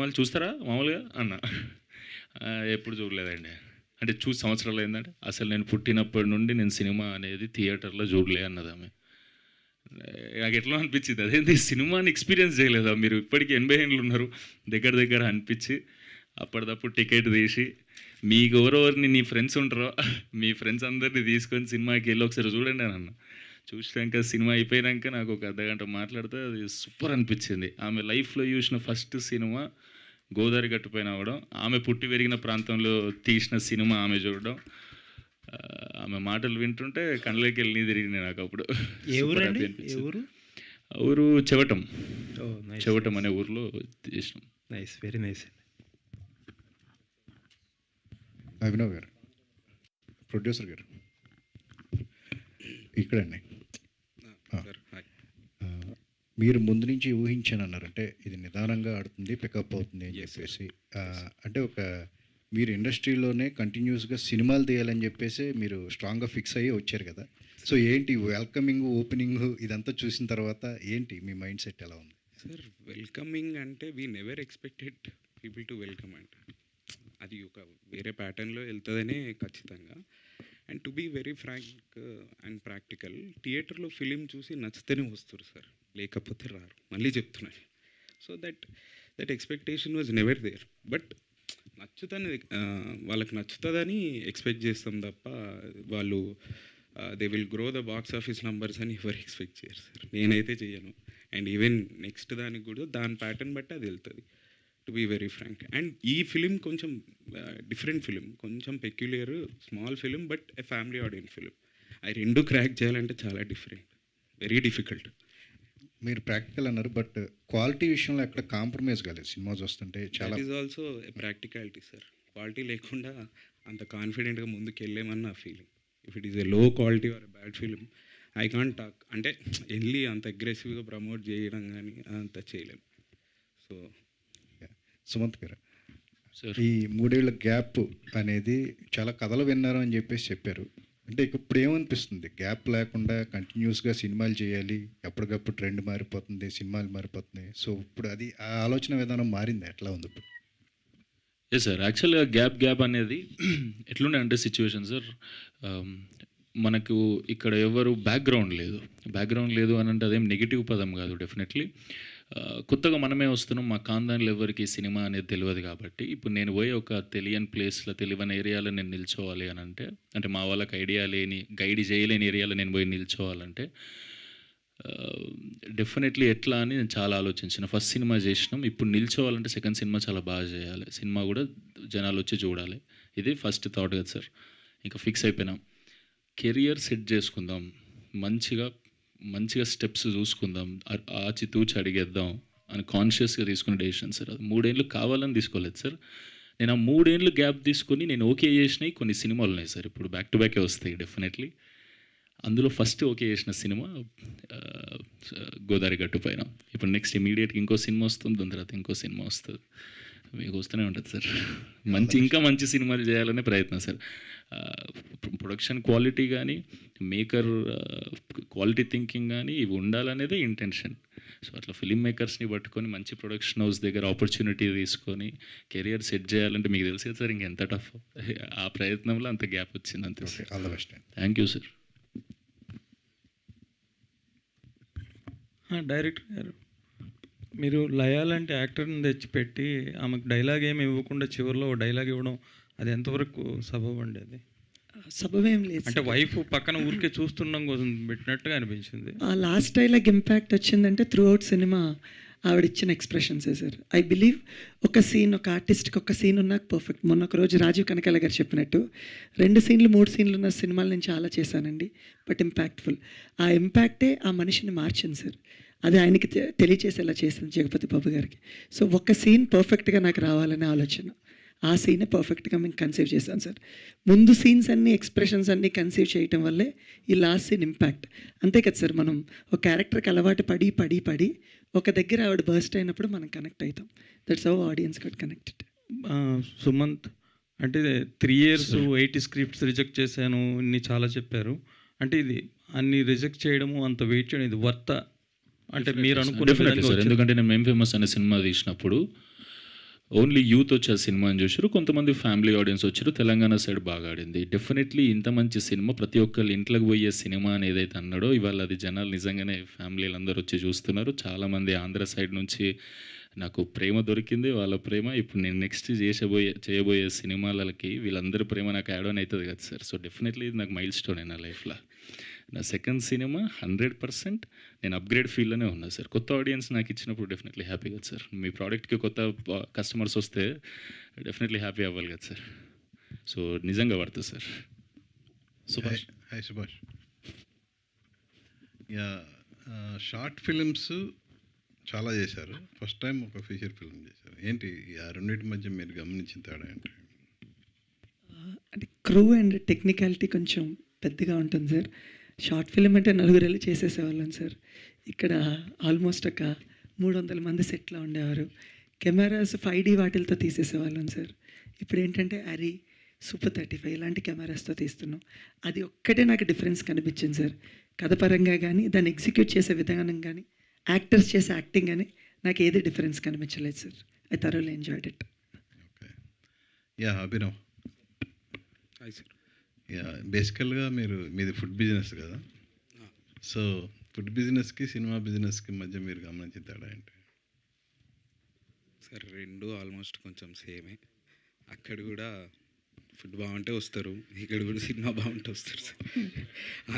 వాళ్ళు చూస్తారా మామూలుగా అన్న ఎప్పుడు చూడలేదండి. అంటే చూసి సంవత్సరాలు అయిందంటే అసలు నేను పుట్టినప్పటి నుండి నేను సినిమా అనేది థియేటర్లో చూడలే అన్నది ఆమె. నాకు ఎట్లా అనిపించింది, అదేంటి సినిమాని ఎక్స్పీరియన్స్ చేయలేదా మీరు, ఇప్పటికీ 80 ఏళ్ళు ఉన్నారు దగ్గర దగ్గర అనిపించి అప్పటిదప్పుడు టికెట్ తీసి మీకు ఎవరెవరిని నీ ఫ్రెండ్స్ ఉంటారో మీ ఫ్రెండ్స్ అందరినీ తీసుకొని సినిమాకి వెళ్ళి ఒకసారి చూడండి అని అన్న. చూసినాక సినిమా అయిపోయాక నాకు ఒక అర్ధగంట మాట్లాడితే అది సూపర్ అనిపించింది. ఆమె లైఫ్లో చూసిన ఫస్ట్ సినిమా గోదావరి గట్టుపైన అవడం, ఆమె పుట్టి పెరిగిన ప్రాంతంలో తీసిన సినిమా ఆమె చూడడం, ఆమె మాటలు వింటుంటే కళ్ళకి వెళ్ళి తిరిగింది నాకు అప్పుడు. ఊరు చెవటం. చెవటం అనే ఊర్లో చేసినాం. Nice, very nice. అభినవ్ గారు, ప్రొడ్యూసర్ గారు ఇక్కడండి. మీరు ముందు నుంచి ఊహించానన్నారంటే ఇది నిదానంగా ఆడుతుంది, పికప్ అవుతుంది అని చెప్పేసి. అంటే ఒక మీరు ఇండస్ట్రీలోనే కంటిన్యూస్గా సినిమాలు తీయాలని చెప్పేసి మీరు స్ట్రాంగ్గా ఫిక్స్ అయ్యి వచ్చారు కదా. సో ఏంటి వెల్కమింగ్, ఓపెనింగ్ ఇదంతా చూసిన తర్వాత ఏంటి మీ మైండ్ సెట్ ఎలా ఉంది? సార్, వెల్కమింగ్ అంటే we never expected people to welcome అంటే అది ఒక వేరే ప్యాటర్న్లో వెళ్తుందనే ఖచ్చితంగా. And to be very frank and practical, థియేటర్లో ఫిలిం చూసి నచ్చితేనే వస్తారు సార్, లేకపోతే రారు. మళ్ళీ చెప్తున్నాను. So that expectation was never there. But నచ్చుతుంది, వాళ్ళకి నచ్చుతుందని ఎక్స్పెక్ట్ చేస్తాం తప్ప వాళ్ళు they will grow the box office numbers అని ఎవరు ఎక్స్పెక్ట్ చేయరు సార్. నేనైతే చేయను. అండ్ ఈవెన్ నెక్స్ట్ దానికి కూడా దాని ప్యాటర్న్ బట్టి అది వెళ్తుంది, to be very frank. And ఈ ఫిలిం కొంచెం డిఫరెంట్ ఫిలిం, కొంచెం peculiar, small film, but a family audience film. అవి రెండు క్రాక్ చేయాలంటే చాలా డిఫరెంట్, వెరీ డిఫికల్ట్. మీరు ప్రాక్టికల్ అన్నారు, బట్ క్వాలిటీ విషయంలో ఎక్కడ కాంప్రమైజ్ కాలేదు సినిమా చూస్తుంటే. చాలా is also practicality sir. Quality లేకుండా అంత కాన్ఫిడెంట్గా ముందుకు వెళ్ళేమని నా feeling. If it is a low quality or a bad film, I can't talk. అంటే వెళ్ళి అంత అగ్రెసివ్గా ప్రమోట్ చేయడం కానీ అదంతా చేయలేము. సో సుమంత్ గారు, ఈ 3 ఏళ్ల గ్యాప్ అనేది చాలా కథలు విన్నారు అని చెప్పేసి చెప్పారు. అంటే ఇప్పుడు ఏమనిపిస్తుంది, గ్యాప్ లేకుండా కంటిన్యూస్గా సినిమాలు చేయాలి, ఎప్పటికప్పుడు ట్రెండ్ మారిపోతుంది, సినిమాలు మారిపోతున్నాయి. సో ఇప్పుడు అది ఆ ఆలోచన విధానం మారింది, ఎట్లా ఉంది ఇప్పుడు? ఎస్ సార్, యాక్చువల్గా గ్యాప్ అనేది ఎట్లుండే అంటే సిచ్యువేషన్ సార్, మనకు ఇక్కడ ఎవరు బ్యాక్గ్రౌండ్ లేదు అని అంటే అదేం నెగిటివ్ పదం కాదు. డెఫినెట్లీ కొత్తగా మనమే వస్తున్నాం, మా ఖాందాన్లో ఎవరికి సినిమా అనేది తెలియదు కాబట్టి ఇప్పుడు నేను పోయి ఒక తెలియని ప్లేస్లో, తెలియని ఏరియాలో నేను నిల్చోవాలి అని అంటే మా వాళ్ళకి ఐడియా లేని, గైడ్ చేయలేని ఏరియాలో నేను పోయి నిల్చోవాలంటే డెఫినెట్లీ ఎట్లా అని నేను చాలా ఆలోచించిన. ఫస్ట్ సినిమా చేసినాం, ఇప్పుడు నిల్చోవాలంటే సెకండ్ సినిమా చాలా బాగా చేయాలి, సినిమా కూడా జనాలు వచ్చి చూడాలి. ఇది ఫస్ట్ థాట్ కదా సార్. ఇంకా ఫిక్స్ అయిపోయినాం, కెరియర్ సెట్ చేసుకుందాం, మంచిగా స్టెప్స్ చూసుకుందాం, ఆచితూచి అడిగేద్దాం అని కాన్షియస్గా తీసుకున్న డెసిషన్ సార్. అది 3 ఏళ్ళు కావాలని తీసుకోలేదు సార్. నేను ఆ 3 ఏళ్ళు గ్యాప్ తీసుకొని నేను ఓకే చేసినాయి కొన్ని సినిమాలు ఉన్నాయి సార్, ఇప్పుడు బ్యాక్ టు బ్యాకే వస్తాయి డెఫినెట్లీ. అందులో ఫస్ట్ ఓకే చేసిన సినిమా గోదావరి గట్టు పైన. ఇప్పుడు నెక్స్ట్ ఇమీడియట్గా ఇంకో సినిమా వస్తుంది, దాని తర్వాత ఇంకో సినిమా వస్తుంది, మీకు వస్తూనే ఉంటుంది సార్. ఇంకా మంచి సినిమాలు చేయాలనే ప్రయత్నం సార్. ప్రొడక్షన్ క్వాలిటీ కానీ, మేకర్ క్వాలిటీ థింకింగ్ కానీ ఇవి ఉండాలనేదే ఇంటెన్షన్. సో అట్లా ఫిలిం మేకర్స్ని పట్టుకొని మంచి ప్రొడక్షన్ హౌస్ దగ్గర ఆపర్చునిటీ తీసుకొని కెరియర్ సెట్ చేయాలంటే మీకు తెలిసే సార్ ఇంకెంత టఫ్. ఆ ప్రయత్నంలో అంత గ్యాప్ వచ్చింది అంతే sir. All the best. Thank you sir. Director గారు, మీరు లయాలంటే యాక్టర్ని తెచ్చిపెట్టి ఆమెకు డైలాగ్ ఏమి ఇవ్వకుండా చివరిలో డైలాగ్ ఇవ్వడం, అది ఎంతవరకు సబబు అండి? అది సబబేం లేదు అంటే వైఫ్ పక్కన ఊరికే చూస్తుండడం కోసం పెట్టినట్టుగా అనిపించింది. ఆ లాస్ట్ డైలాగ్ ఇంపాక్ట్ వచ్చిందంటే త్రూ అవుట్ సినిమా ఆవిడ ఇచ్చిన ఎక్స్ప్రెషన్సే సార్. ఐ బిలీవ్ ఒక సీన్, ఒక ఆర్టిస్ట్కి ఒక సీన్ ఉన్నాక పర్ఫెక్ట్. మొన్న ఒక రోజు రాజీవ్ కనకాల గారు చెప్పినట్టు 2 సీన్లు 3 సీన్లు ఉన్న సినిమాలు నేను చాలా చేశానండి, బట్ ఇంపాక్ట్ఫుల్. ఆ ఇంపాక్టే ఆ మనిషిని మార్చింది సార్. అది ఆయనకి తెలియచేసేలా చేసింది జగపతి బాబు గారికి. సో ఒక సీన్ పర్ఫెక్ట్గా నాకు రావాలనే ఆలోచన, ఆ సీనే పర్ఫెక్ట్గా మేము కన్సీవ్ చేశాను సార్. ముందు సీన్స్ అన్నీ, ఎక్స్ప్రెషన్స్ అన్నీ కన్సీవ్ చేయటం వల్లే ఈ లాస్ట్ సీన్ ఇంపాక్ట్. అంతే కదా సార్, మనం ఒక క్యారెక్టర్కి అలవాటు పడి ఒక దగ్గర ఆవిడ బర్స్ట్ అయినప్పుడు మనం కనెక్ట్ అవుతాం. That's how audience got connected. Sumanth, అంటే 3 years 80 స్క్రిప్ట్స్ రిజెక్ట్ చేశాను, ఇన్ని చాలా చెప్పారు. అంటే ఇది అన్ని రిజెక్ట్ చేయడము, అంత వెయిట్ చేయడం, ఇది వర్త అంటే మీరు అనుకున్న? ఎందుకంటే నేను మేం ఫేమస్ అనే సినిమా తీసినప్పుడు ఓన్లీ యూత్ వచ్చి ఆ సినిమాని చూసారు, కొంతమంది ఫ్యామిలీ ఆడియన్స్ వచ్చారు. తెలంగాణ సైడ్ బాగా ఆడింది. డెఫినెట్లీ ఇంత మంచి సినిమా ప్రతి ఒక్కళ్ళు ఇంట్లోకి పోయే సినిమా అని ఏదైతే అన్నాడో ఇవాళ అది జనాలు నిజంగానే ఫ్యామిలీలు అందరూ వచ్చి చూస్తున్నారు. చాలామంది ఆంధ్ర సైడ్ నుంచి నాకు ప్రేమ దొరికింది, వాళ్ళ ప్రేమ. ఇప్పుడు నేను నెక్స్ట్ చేయబోయే సినిమాలకి వీళ్ళందరి ప్రేమ నాకు యాడ్ ఆన్ అవుతుంది కదా సార్. సో డెఫినెట్లీ ఇది నాకు మైల్ స్టోన్ నా లైఫ్లో. నా సెకండ్ సినిమా 100% నేను అప్గ్రేడ్ ఫీల్డ్లోనే ఉన్నా సార్. కొత్త ఆడియన్స్ నాకు ఇచ్చినప్పుడు డెఫినెట్లీ హ్యాపీ కదా సార్. మీ ప్రోడక్ట్కి కొత్త కస్టమర్స్ వస్తే డెఫినెట్లీ హ్యాపీ అవ్వాలి కదా సార్. సో నిజంగా పడుతుంది sir. Subhash. Hi Subhash. Yeah, short films చాలా చేశారు, ఫస్ట్ టైం ఒక ఫీచర్ ఫిల్మ్ చేశారు. ఏంటి ఆ రెండింటి మధ్య మీరు గమనించిన తేడా ఏంటి? అంటే క్రూ అండ్ టెక్నికాలిటీ కొంచెం పెద్దగా ఉంటుంది సార్. షార్ట్ ఫిలిం అంటే 4 వెళ్ళి చేసేసేవాళ్ళం సార్. ఇక్కడ ఆల్మోస్ట్ ఒక 300 మంది సెట్లో ఉండేవారు. కెమెరాస్ 5D వాటిలతో తీసేసేవాళ్ళం సార్. ఇప్పుడు ఏంటంటే అరీ సూపర్ 35 ఇలాంటి కెమెరాస్తో తీస్తున్నాం. అది ఒక్కటే నాకు డిఫరెన్స్ కనిపించింది సార్. కథ పరంగా కానీ దాన్ని ఎగ్జిక్యూట్ చేసే విధానం కానీ యాక్టర్స్ చేసే యాక్టింగ్ కానీ నాకు ఏది డిఫరెన్స్ కనిపించలేదు sir. I thoroughly enjoyed it. Okay. Yeah, Abhinav. Hi sir. Yeah, బేసికల్గా మీది ఫుడ్ బిజినెస్ కదా, సో ఫుడ్ బిజినెస్కి సినిమా బిజినెస్కి మధ్య మీరు గమనించిన తేడా ఏంటి? సార్ రెండు ఆల్మోస్ట్ కొంచెం సేమే. అక్కడ కూడా ఫుడ్ బాగుంటే వస్తారు, ఇక్కడ కూడా సినిమా బాగుంటే వస్తారు సార్.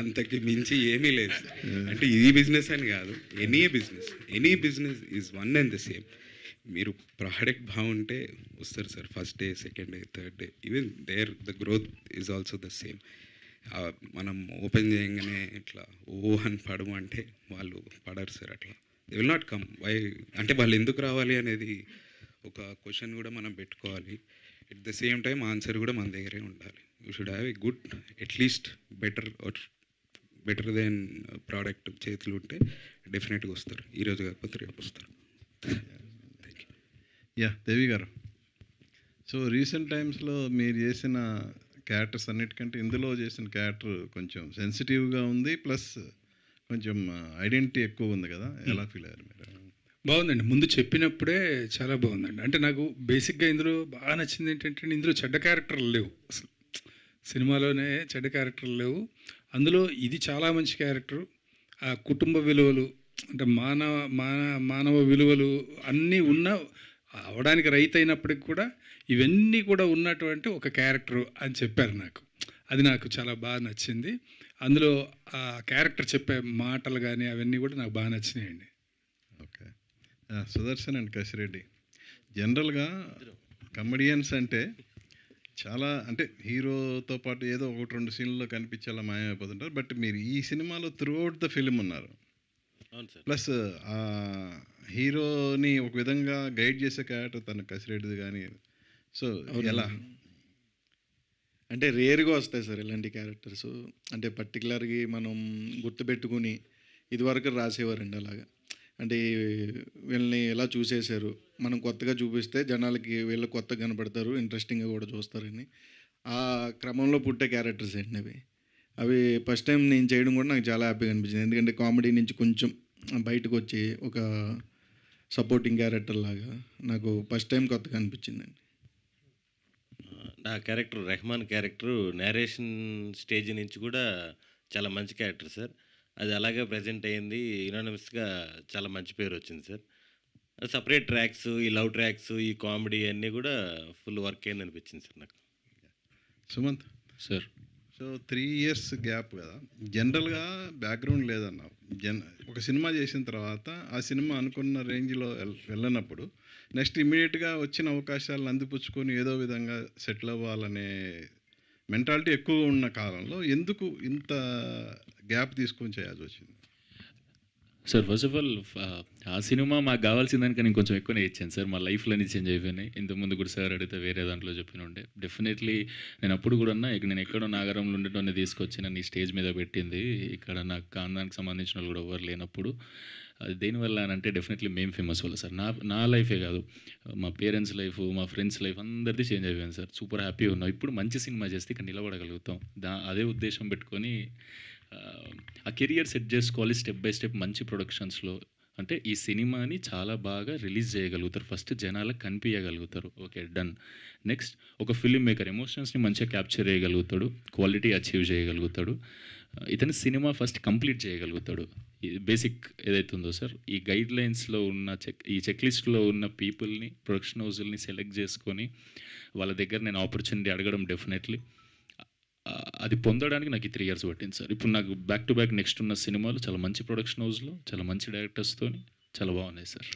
అంతకి మించి ఏమీ లేదు సార్. అంటే ఇది బిజినెస్ అని కాదు, any business is one and the same. మీరు ప్రోడక్ట్ బాగుంటే వస్తారు sir. First day, second day, third day, even the growth is also the same. మనం ఓపెన్ చేయగానే ఇట్లా ఓ అని పడము అంటే వాళ్ళు పడరు సార్. అట్లా they will not come. Why అంటే వాళ్ళు ఎందుకు రావాలి అనేది ఒక క్వశ్చన్ కూడా మనం పెట్టుకోవాలి. At the same time answer కూడా మన దగ్గరే ఉండాలి. You should have a good, at least better than product చేతులు ఉంటే డెఫినెట్గా వస్తారు. ఈరోజు కాకపోతే రేపు వస్తారు. యా, దేవి గారు. సో రీసెంట్ టైమ్స్లో మీరు చేసిన క్యారెక్టర్స్ అన్నిటికంటే ఇందులో చేసిన క్యారెక్టర్ కొంచెం సెన్సిటివ్గా ఉంది, ప్లస్ కొంచెం ఐడెంటిటీ ఎక్కువ ఉంది కదా, ఎలా ఫీల్ అయ్యారు మీరు? బాగుందండి. ముందు చెప్పినప్పుడే చాలా బాగుందండి. అంటే నాకు బేసిక్గా ఇందులో బాగా నచ్చింది ఏంటంటే ఇందులో చెడ్డ క్యారెక్టర్లు లేవు అసలు. సినిమాలోనే చెడ్డ క్యారెక్టర్లు లేవు. అందులో ఇది చాలా మంచి క్యారెక్టరు. ఆ కుటుంబ విలువలు అంటే మానవ విలువలు అన్నీ అవడానికి రైతు అయినప్పటికి కూడా ఇవన్నీ కూడా ఉన్నటువంటి ఒక క్యారెక్టరు అని చెప్పారు నాకు. అది నాకు చాలా బాగా నచ్చింది. అందులో ఆ క్యారెక్టర్ చెప్పే మాటలు కానీ అవన్నీ కూడా నాకు బాగా నచ్చినాయండి. ఓకే. సుదర్శన్ అండ్ కసిరెడ్డి, జనరల్గా కమెడియన్స్ అంటే చాలా అంటే హీరోతో పాటు ఏదో 1-2 సీన్లలో కనిపించేలా మాయమైపోతుంటారు. బట్ మీరు ఈ సినిమాలో త్రూఅవుట్ ద ఫిల్మ్ ఉన్నారు. ప్లస్ ఆ హీరోని ఒక విధంగా గైడ్ చేసే క్యారెక్టర్ తన కసిరెడ్డిది కానీ, సో ఎలా? అంటే రేర్గా వస్తాయి సార్ ఇలాంటి క్యారెక్టర్స్. అంటే పర్టికులర్గా మనం గుర్తుపెట్టుకుని ఇదివరకు రాసేవారండి అలాగా. అంటే వీళ్ళని ఎలా చూసేశారు, మనం కొత్తగా చూపిస్తే జనాలకి వీళ్ళు కొత్తగా కనపడతారు, ఇంట్రెస్టింగ్గా కూడా చూస్తారని ఆ క్రమంలో పుట్టే క్యారెక్టర్స్ అండి అవి ఫస్ట్ టైం నేను చేయడం కూడా నాకు చాలా హ్యాపీగా అనిపించింది. ఎందుకంటే కామెడీ నుంచి కొంచెం బయటకు వచ్చి ఒక సపోర్టింగ్ క్యారెక్టర్ లాగా నాకు ఫస్ట్ టైం కొత్తగా అనిపించిందండి. నా character Rehman character narration stage నుంచి కూడా చాలా మంచి క్యారెక్టర్ సార్. అది అలాగే ప్రజెంట్ అయ్యింది, యునానిమస్గా చాలా మంచి పేరు వచ్చింది సార్. సపరేట్ ట్రాక్స్, ఈ లవ్ ట్రాక్స్, ఈ కామెడీ అన్నీ కూడా ఫుల్ వర్క్ అయింది అనిపించింది సార్ నాకు. Sumanth sir, so 3 years gap కదా, జనరల్గా బ్యాక్గ్రౌండ్ లేదన్నావు. ఒక సినిమా చేసిన తర్వాత ఆ సినిమా అనుకున్న రేంజ్లో వెళ్ళనప్పుడు నెక్స్ట్ ఇమీడియట్గా వచ్చిన అవకాశాలను అందిపుచ్చుకొని ఏదో విధంగా సెటిల్ అవ్వాలనే మెంటాలిటీ ఎక్కువ ఉన్న కాలంలో ఎందుకు ఇంత గ్యాప్ తీసుకొని చేయాల్సి వచ్చింది? సార్ ఫస్ట్ ఆఫ్ ఆల్ ఆ సినిమా మాకు కావాల్సిన దానికన్నా ఇంకొంచెం ఎక్కువనే ఇచ్చాను సార్. మా లైఫ్లోనే చేంజ్ అయిపోయినాయి. ఇంతకుముందు కూడా సార్ అడిగితే వేరే దాంట్లో చెప్పిన ఉండే డెఫినెట్లీ నేను అప్పుడు కూడా నేను ఎక్కడో నాగరంలో ఉండేటోనే తీసుకొచ్చి నన్ను ఈ స్టేజ్ మీద పెట్టింది. ఇక్కడ నాకు కాందానికి సంబంధించిన వాళ్ళు కూడా ఎవరు లేనప్పుడు అది దేనివల్ల అని అంటే డెఫినెట్లీ మేము ఫేమస్ వల్ల సార్. నా లైఫే కాదు, మా పేరెంట్స్ లైఫ్, మా ఫ్రెండ్స్ లైఫ్ అందరిది చేంజ్ అయిపోయింది సార్. సూపర్ హ్యాపీగా ఉన్నాం. ఇప్పుడు మంచి సినిమా చేస్తే ఇక్కడ నిలబడగలుగుతాం. అదే ఉద్దేశం పెట్టుకొని ఆ కెరియర్ సెట్ చేసుకోవాలి. స్టెప్ బై స్టెప్ మంచి ప్రొడక్షన్స్లో అంటే ఈ సినిమాని చాలా బాగా రిలీజ్ చేయగలుగుతారు, ఫస్ట్ జనాలకు కనిపించగలుగుతారు. Okay, done. నెక్స్ట్ ఒక ఫిల్మ్ మేకర్ ఎమోషన్స్ని మంచిగా క్యాప్చర్ చేయగలుగుతాడు, క్వాలిటీ అచీవ్ చేయగలుగుతాడు. ఇతను సినిమా ఫస్ట్ కంప్లీట్ చేయగలుగుతాడు. బేసిక్ ఏదైతే ఉందో సార్, ఈ గైడ్ లైన్స్లో ఉన్న ఈ చెక్ లిస్ట్లో ఉన్న పీపుల్ని, ప్రొడక్షన్ హౌజుల్ని సెలెక్ట్ చేసుకొని వాళ్ళ దగ్గర నేను ఆపర్చునిటీ అడగడం డెఫినెట్లీ అది పొందడానికి నాకు 3 years పట్టింది సార్. ఇప్పుడు నాకు బ్యాక్ టు బ్యాక్ నెక్స్ట్ ఉన్న సినిమాలు చాలా మంచి ప్రొడక్షన్ హౌస్లో, చాలా మంచి డైరెక్టర్స్తో చాలా బాగున్నాయి సార్.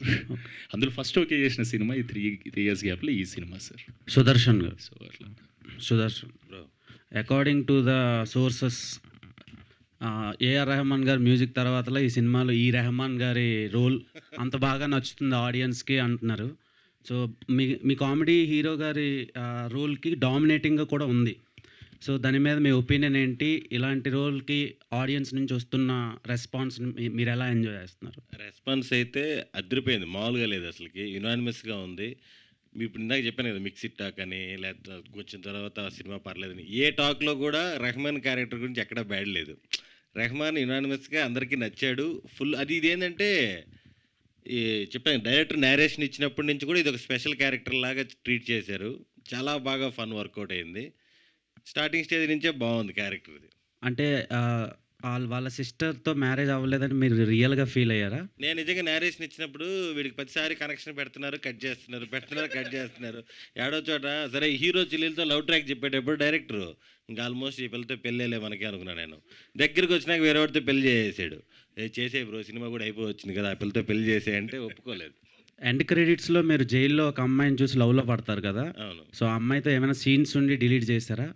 అందులో ఫస్ట్ ఓకే చేసిన సినిమా ఈ 3 years గ్యాప్లో ఈ సినిమా సార్. సుదర్శన్ గారు, సో అట్లా Sudarshan according to the sources AR Rehman గారి మ్యూజిక్ తర్వాతలో ఈ సినిమాలో ఈ రెహమాన్ గారి రోల్ అంత బాగా నచ్చుతుంది ఆడియన్స్కి అంటున్నారు. సో మీ కామెడీ హీరో గారి రోల్కి డామినేటింగ్గా కూడా ఉంది. సో దాని మీద మీ ఒపీనియన్ ఏంటి? ఇలాంటి రోల్కి ఆడియన్స్ నుంచి వస్తున్న రెస్పాన్స్ని మీరు ఎలా ఎంజాయ్ చేస్తున్నారు? రెస్పాన్స్ అయితే అదిరిపోయింది, మామూలుగా లేదు అసలుకి, యునానిమస్గా ఉంది. ఇప్పుడు ఇందాక చెప్పాను కదా, మిక్సిడ్ టాక్ అని, లేకపోతే వచ్చిన తర్వాత సినిమా పర్లేదని, ఏ టాక్లో కూడా రెహమాన్ క్యారెక్టర్ గురించి ఎక్కడా బ్యాడ్ లేదు. రెహమాన్ యునానిమస్గా అందరికీ నచ్చాడు ఫుల్. అది ఇదేంటంటే ఈ చెప్పాను, డైరెక్టర్ నేరేషన్ ఇచ్చినప్పటి నుంచి కూడా ఇది ఒక స్పెషల్ క్యారెక్టర్ లాగా ట్రీట్ చేశారు. చాలా బాగా ఫన్ వర్కౌట్ అయింది. స్టార్టింగ్ స్టేజ్ నుంచే బాగుంది క్యారెక్టర్ ఇది. అంటే వాళ్ళ సిస్టర్తో మ్యారేజ్ అవ్వలేదని మీరు రియల్గా ఫీల్ అయ్యారా? నేను నిజంగా నేరేషన్ ఇచ్చినప్పుడు వీడికి ప్రతిసారి కనెక్షన్ పెడుతున్నారు, కట్ చేస్తున్నారు. ఏడో చోట సరే హీరో చెల్లెలతో లవ్ ట్రాక్ చెప్పేటప్పుడు డైరెక్టర్ ఇంకా ఆల్మోస్ట్ ఈ పిల్లతో పెళ్ళేలే మనకి అనుకున్నాను. నేను దగ్గరికి వచ్చినాక వేరే వాడితో పెళ్లి చేసేసాడు. చేసే బ్రో సినిమా కూడా అయిపోవచ్చింది కదా, ఆ పిల్లతో పెళ్లి చేసేయంటే ఒప్పుకోలేదు. ఎండ్ క్రెడిట్స్లో మీరు జైల్లో ఒక అమ్మాయిని చూసి లవ్లో పడతారు కదా. అవును. సో ఆ అమ్మాయితో ఏమైనా సీన్స్ ఉండి డిలీట్ చేశారా?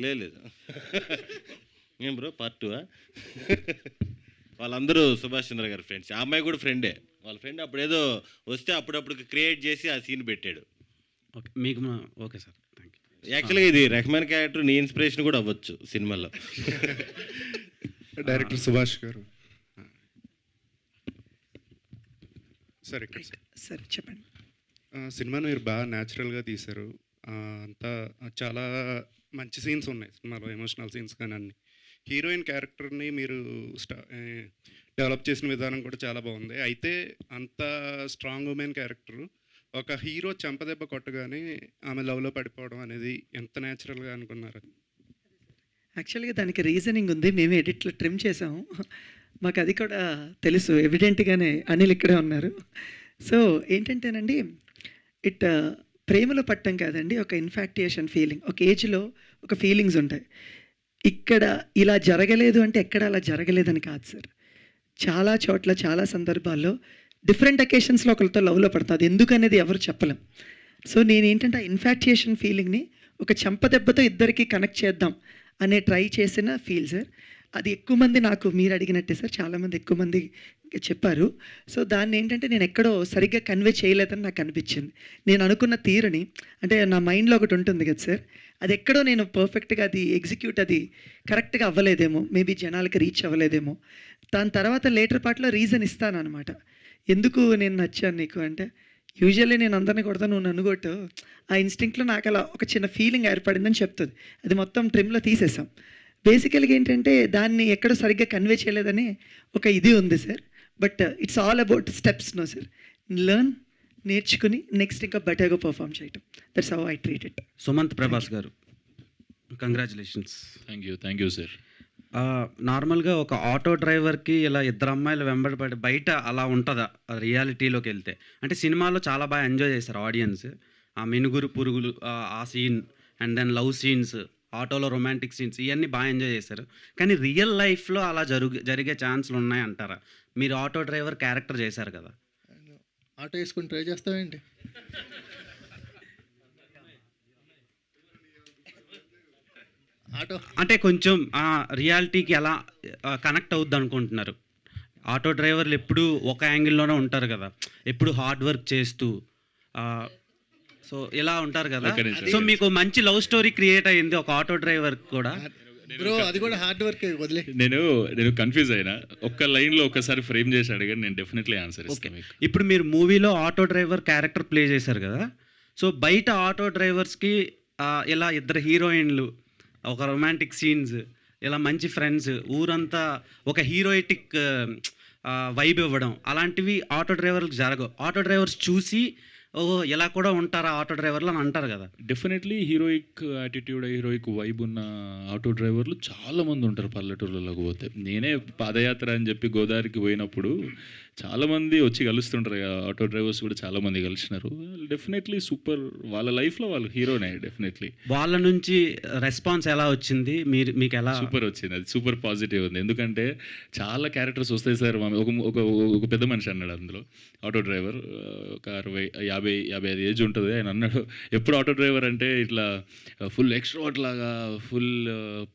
లేదు ఏం బ్రో పార్ట్ 2 వాళ్ళందరూ సుభాష్ చంద్ర గారి ఫ్రెండ్స్. ఆ అమ్మాయి కూడా ఫ్రెండే. వాళ్ళ ఫ్రెండ్ అప్పుడు ఏదో వస్తే అప్పుడప్పుడు క్రియేట్ చేసి ఆ సీన్ పెట్టాడు. ఓకే, మీకు ఓకే సార్, థ్యాంక్ యూ. యాక్చువల్గా ఇది రెహమాన్ క్యారెక్టర్ నీ ఇన్స్పిరేషన్ కూడా అవ్వచ్చు సినిమాలో. డైరెక్టర్ సుభాష్ గారు సార్ ఇక్కడ సార్ చెప్పండి. సినిమాను మీరు బాగా న్యాచురల్గా తీశారు. అంతా చాలా మంచి సీన్స్ ఉన్నాయి సినిమాలో, ఎమోషనల్ సీన్స్ కానీ అన్ని. హీరోయిన్ క్యారెక్టర్ని మీరు డెవలప్ చేసిన విధానం కూడా చాలా బాగుంది. అయితే అంత స్ట్రాంగ్ ఉమెన్ క్యారెక్టర్ ఒక హీరో చెంపదెబ్బ కొట్టగానే ఆమె లవ్లో పడిపోవడం అనేది ఎంత న్యాచురల్గా అనుకున్నారు? యాక్చువల్గా దానికి రీజనింగ్ ఉంది, మేము ఎడిట్లో ట్రిమ్ చేసాము, మాకు అది కూడా తెలుసు. ఎవిడెంట్గానే అనిల్ ఇక్కడే ఉన్నారు. సో ఏంటంటేనండి, ప్రేమలో పట్టం కాదండి, ఒక ఇన్ఫాక్టియేషన్ ఫీలింగ్. ఒక ఏజ్లో ఒక ఫీలింగ్స్ ఉంటాయి. ఇక్కడ ఇలా జరగలేదు అంటే ఎక్కడ అలా జరగలేదని కాదు సార్. చాలా చోట్ల చాలా సందర్భాల్లో డిఫరెంట్ అకేషన్స్లో ఒకరితో లవ్లో పడతాం. అది ఎందుకు అనేది ఎవరు చెప్పలేం. సో నేనేంటంటే ఆ ఇన్ఫాక్టియేషన్ ఫీలింగ్ని ఒక చెంపదెబ్బతో ఇద్దరికి కనెక్ట్ చేద్దాం అనే ట్రై చేసిన ఫీల్ సార్. అది ఎక్కువ మంది నాకు మీరు అడిగినట్టే సార్, చాలామంది ఎక్కువ మంది చెప్పారు. సో దాన్ని ఏంటంటే నేను ఎక్కడో సరిగ్గా కన్వే చేయలేదని నాకు అనిపించింది. నేను అనుకున్న తీరుని, అంటే నా మైండ్లో ఒకటి ఉంటుంది కదా సార్, అది ఎక్కడో నేను పర్ఫెక్ట్గా అది ఎగ్జిక్యూట్ అది కరెక్ట్గా అవ్వలేదేమో, మేబీ జనాలకి రీచ్ అవ్వలేదేమో. దాని తర్వాత లేటర్ పార్ట్లో రీజన్ ఇస్తాను అనమాట, ఎందుకు నేను నచ్చాను నీకు అంటే. యూజువల్లీ నేను అందరినీ కొడతాను, నువ్వు నన్ను కొట్టు, ఆ ఇన్స్టింక్ట్లో నాకు అలా ఒక చిన్న ఫీలింగ్ ఏర్పడిందని చెప్తుంది. అది మొత్తం ట్రిమ్లో తీసేసాం. బేసికల్గా ఏంటంటే దాన్ని ఎక్కడో సరిగ్గా కన్వే చేయలేదని ఒక ఇది ఉంది sir. But it's all about steps no sir. Learn, నేర్చుకుని నెక్స్ట్ ఇంకా బెటర్గా పర్ఫామ్ చేయటం. That's how I treat it. Sumanth Prabhas గారు, కంగ్రాచులేషన్స్. Thank you sir. నార్మల్గా ఒక ఆటో డ్రైవర్కి ఇలా ఇద్దరు అమ్మాయిలు వెంబడిపడి బయట అలా ఉంటుందా రియాలిటీలోకి వెళ్తే? అంటే సినిమాలో చాలా బాగా ఎంజాయ్ చేశారు ఆడియన్స్, ఆ మినుగురు పురుగులు ఆ scene, and then love scenes, ఆటోలో రొమాంటిక్ సీన్స్, ఇవన్నీ బాగా ఎంజాయ్ చేశారు. కానీ రియల్ లైఫ్లో అలా జరిగే ఛాన్స్లు ఉన్నాయి అంటారా? మీరు ఆటో డ్రైవర్ క్యారెక్టర్ చేశారు కదా. ఆటో వేసుకుని ట్రై చేస్తావేంటి? ఆటో అంటే కొంచెం రియాలిటీకి ఎలా కనెక్ట్ అవుద్ది అనుకుంటున్నారు? ఆటో డ్రైవర్లు ఎప్పుడు ఒక యాంగిల్లోనే ఉంటారు కదా, ఎప్పుడు హార్డ్ వర్క్ చేస్తూ, సో ఇలా ఉంటారు కదా. సో మీకు మంచి లవ్ స్టోరీ క్రియేట్ అయ్యింది ఒక ఆటో డ్రైవర్ కూడా. బ్రో అది కూడా హార్డ్ వర్క్ వదిలే. నేను కన్ఫ్యూజ్ అయినా, ఒక్క లైన్లో ఒక్కసారి ఫ్రేమ్ చేసి అడిగాను, నేను డెఫినెట్లీ ఆన్సర్ ఇస్తాను మీకు. ఇప్పుడు మీరు మూవీలో ఆటో డ్రైవర్ క్యారెక్టర్ ప్లే చేశారు కదా, సో బయట ఆటో డ్రైవర్స్కి ఇలా ఇద్దరు హీరోయిన్లు, ఒక రొమాంటిక్ సీన్స్, ఇలా మంచి ఫ్రెండ్స్, ఊరంతా ఒక హీరోయిటిక్ వైబ్ ఇవ్వడం, అలాంటివి ఆటో డ్రైవర్లకు జరగవు. ఆటో డ్రైవర్స్ చూసి ఓహో ఇలా కూడా ఉంటారా ఆటో డ్రైవర్లు అని అంటారు కదా. Definitely heroic attitude, heroic vibe ఉన్న ఆటో డ్రైవర్లు చాలామంది ఉంటారు పల్లెటూర్లలోకి పోతే. నేనే పాదయాత్ర అని చెప్పి గోదావరికి పోయినప్పుడు చాలామంది వచ్చి కలుస్తుంటారు కదా, ఆటో డ్రైవర్స్ కూడా చాలామంది కలిసినారు. డెఫినెట్లీ సూపర్, వాళ్ళ లైఫ్లో వాళ్ళు హీరోనే డెఫినెట్లీ. వాళ్ళ నుంచి రెస్పాన్స్ ఎలా వచ్చింది, మీకు ఎలా? సూపర్ వచ్చింది, అది సూపర్ పాజిటివ్ ఉంది. ఎందుకంటే చాలా క్యారెక్టర్స్ వస్తాయి సార్. ఒక పెద్ద మనిషి అన్నాడు అందులో, ఆటో డ్రైవర్, ఒక 55 ఏజ్ ఉంటుంది. ఆయన అన్నాడు, ఎప్పుడు ఆటో డ్రైవర్ అంటే ఇట్లా ఫుల్ ఎక్స్ట్రోవర్ట్ లాగా, ఫుల్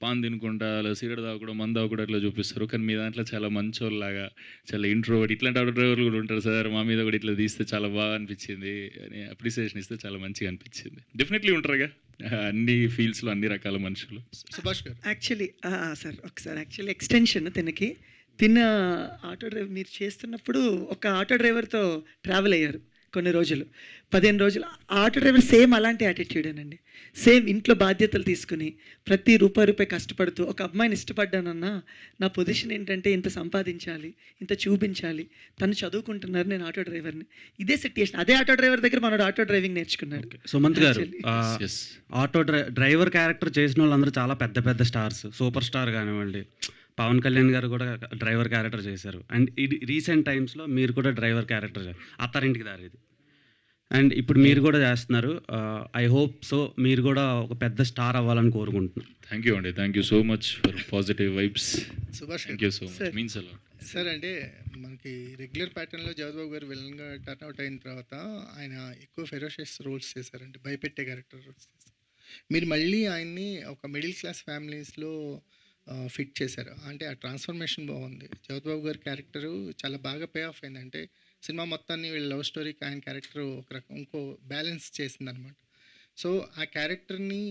పాన్ తినుకుంటా, అలా సిగరెట్ తాగకుండా, మందు తాగకుండా ఇట్లా చూపిస్తారు, కానీ మీ దాంట్లో చాలా మంచోళ్ళలాగా, చాలా ఇంట్రోవర్ట్, ఇట్లాంటి ఆటో డ్రైవర్లు కూడా ఉంటారు సార్, మా మీద కూడా ఇట్లా తీస్తే చాలా బాగా అనిపించింది అని అప్రిసియేషన్ ఇస్తే చాలా మంచిగా అనిపించింది. డెఫినెట్లీ ఉంటారుగా అన్ని ఫీల్డ్స్లో అన్ని రకాల మనుషులు. సుభాష్ గారు యాక్చువల్లీ సార్ ఒకసారి యాక్చువల్లీ ఎక్స్టెన్షన్ తిన ఆటో డ్రైవర్ మీరు చేస్తున్నప్పుడు ఒక ఆటో డ్రైవర్తో ట్రావెల్ అయ్యారు కొన్ని రోజులు, 15 రోజులు. ఆ ఆటో డ్రైవర్ సేమ్ అలాంటి యాటిట్యూడేనండి. సేమ్ ఇంట్లో బాధ్యతలు తీసుకుని ప్రతి రూపాయి కష్టపడుతూ, ఒక అమ్మాయిని ఇష్టపడ్డానన్నా నా పొజిషన్ ఏంటంటే ఇంత సంపాదించాలి, ఇంత చూపించాలి, తను చదువుకుంటున్నారు, నేను ఆటో డ్రైవర్ని. ఇదే సిట్యుయేషన్. అదే ఆటో డ్రైవర్ దగ్గర మనోడు ఆటో డ్రైవింగ్ నేర్చుకున్నాడు. సుమంత్ గారు, ఆటో డ్రైవర్ క్యారెక్టర్ చేసిన వాళ్ళందరూ చాలా పెద్ద పెద్ద స్టార్స్, సూపర్ స్టార్ కానివ్వండి, పవన్ కళ్యాణ్ గారు కూడా డ్రైవర్ క్యారెక్టర్ చేశారు. అండ్ ఇది రీసెంట్ టైమ్స్లో మీరు కూడా driver character Attarintiki Daredi, and ఇప్పుడు మీరు కూడా చేస్తున్నారు. ఐ హోప్ సో మీరు కూడా ఒక పెద్ద స్టార్ అవ్వాలని కోరుకుంటున్నాను. థ్యాంక్ యూ అండి, thank you so much for positive vibes. Subhash thank you so much, means అలా. సార్ అంటే మనకి రెగ్యులర్ ప్యాటర్న్లో జగద్బాబు గారు విలన్గా టర్న్అవుట్ అయిన తర్వాత ఆయన ఎక్కువ ఫెరోషియస్ రోల్స్ చేశారంటే, భయపెట్టే క్యారెక్టర్ రోల్స్ చేశారు. మీరు మళ్ళీ ఆయన్ని ఒక మిడిల్ క్లాస్ ఫ్యామిలీస్లో ఫిట్ చేశారు. అంటే ఆ ట్రాన్స్ఫర్మేషన్ బాగుంది. జగద్బాబు గారి క్యారెక్టరు చాలా బాగా పే ఆఫ్ అయింది. అంటే సినిమా మొత్తాన్ని వీళ్ళ లవ్ స్టోరీకి ఆయన క్యారెక్టర్ ఒక రకం ఇంకో బ్యాలెన్స్ చేసింది అనమాట. సో ఆ క్యారెక్టర్ని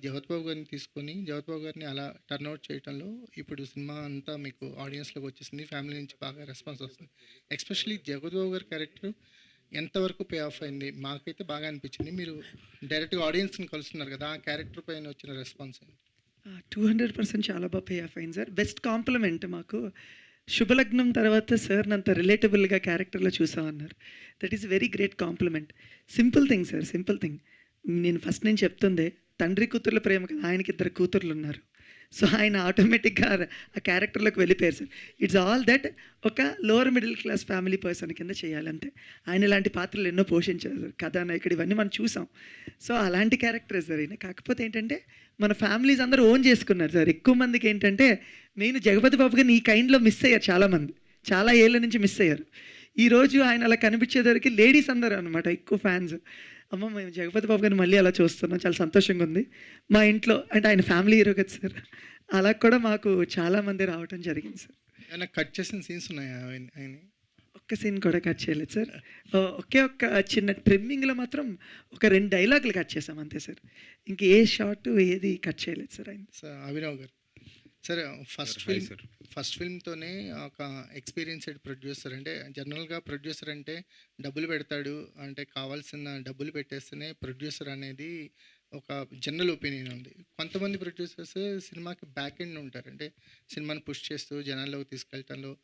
జగద్బాబు గారిని తీసుకొని జగద్బాబు గారిని అలా టర్న్అవుట్ చేయడంలో ఇప్పుడు సినిమా అంతా మీకు ఆడియన్స్లోకి వచ్చేసింది, ఫ్యామిలీ నుంచి బాగా రెస్పాన్స్ వస్తుంది. ఎస్పెషల్లీ జగద్బాబు గారి క్యారెక్టర్ ఎంతవరకు పే ఆఫ్ అయింది మాకైతే బాగా అనిపించింది. మీరు డైరెక్ట్గా ఆడియన్స్ని కలుస్తున్నారు కదా, ఆ క్యారెక్టర్ పైన వచ్చిన రెస్పాన్స్ ఏంటి? 200% చాలా బాగా పే ఆఫ్ అయింది సార్. బెస్ట్ కాంప్లిమెంట్ మాకు శుభలగ్నం తర్వాత సార్ నంత రిలేటబుల్గా క్యారెక్టర్లో చూసామన్నారు. That is very great compliment. Simple thing sir, simple thing. నేను ఫస్ట్ నేను చెప్తుంది తండ్రి కూతుర్ల ప్రేమ కదా, ఆయనకి 2 కూతుర్లు ఉన్నారు. సో ఆయన ఆటోమేటిక్గా ఆ క్యారెక్టర్లోకి వెళ్ళిపోయారు సార్. ఇట్స్ ఆల్ దట్ ఒక lower middle class family person కింద చేయాలంతే. ఆయన ఇలాంటి పాత్రలు ఎన్నో పోషించారు సార్, కథానాయకుడు, ఇవన్నీ మనం చూసాం. సో అలాంటి క్యారెక్టరే సార్ ఈయన. కాకపోతే ఏంటంటే మన ఫ్యామిలీస్ అందరూ ఓన్ చేసుకున్నారు సార్. ఎక్కువ మందికి ఏంటంటే నేను జగపతి బాబు గారిని ఈ కైండ్లో మిస్ అయ్యారు చాలామంది, చాలా ఏళ్ళ నుంచి మిస్ అయ్యారు. ఈరోజు ఆయన అలా కనిపించేసరికి లేడీస్ అందరూ అనమాట ఎక్కువ ఫ్యాన్స్. అమ్మ మేము జగపతి బాబు గారిని మళ్ళీ అలా చూస్తున్నాం, చాలా సంతోషంగా ఉంది మా ఇంట్లో. అంటే ఆయన ఫ్యామిలీ హీరో కదా సార్, అలా కూడా మాకు చాలామంది రావటం జరిగింది సార్. ఏమైనా కట్ చేసిన సీన్స్ ఉన్నాయా ఆయన? ఒక్క సీన్ కూడా కట్ చేయలేదు సార్. ఒక్క చిన్న ట్రిమ్మింగ్లో మాత్రం ఒక 2 డైలాగులు కట్ చేసాం అంతే సార్. ఇంక ఏ షార్ట్ ఏది కట్ చేయలేదు సార్ ఆయన. సార్ అభిరావ్ గారు సార్, ఫస్ట్ ఫిల్మ్తోనే ఒక ఎక్స్పీరియన్స్డ్ ప్రొడ్యూసర్. అంటే జనరల్గా ప్రొడ్యూసర్ అంటే డబ్బులు పెడతాడు, అంటే కావాల్సిన డబ్బులు పెట్టేస్తేనే ప్రొడ్యూసర్ అనేది ఒక జనరల్ ఒపీనియన్ ఉంది. కొంతమంది ప్రొడ్యూసర్స్ సినిమాకి బ్యాక్ ఎండ్ ఉంటారు, అంటే సినిమాని పుష్ చేస్తూ జనాల్లోకి తీసుకెళ్ళటంలో.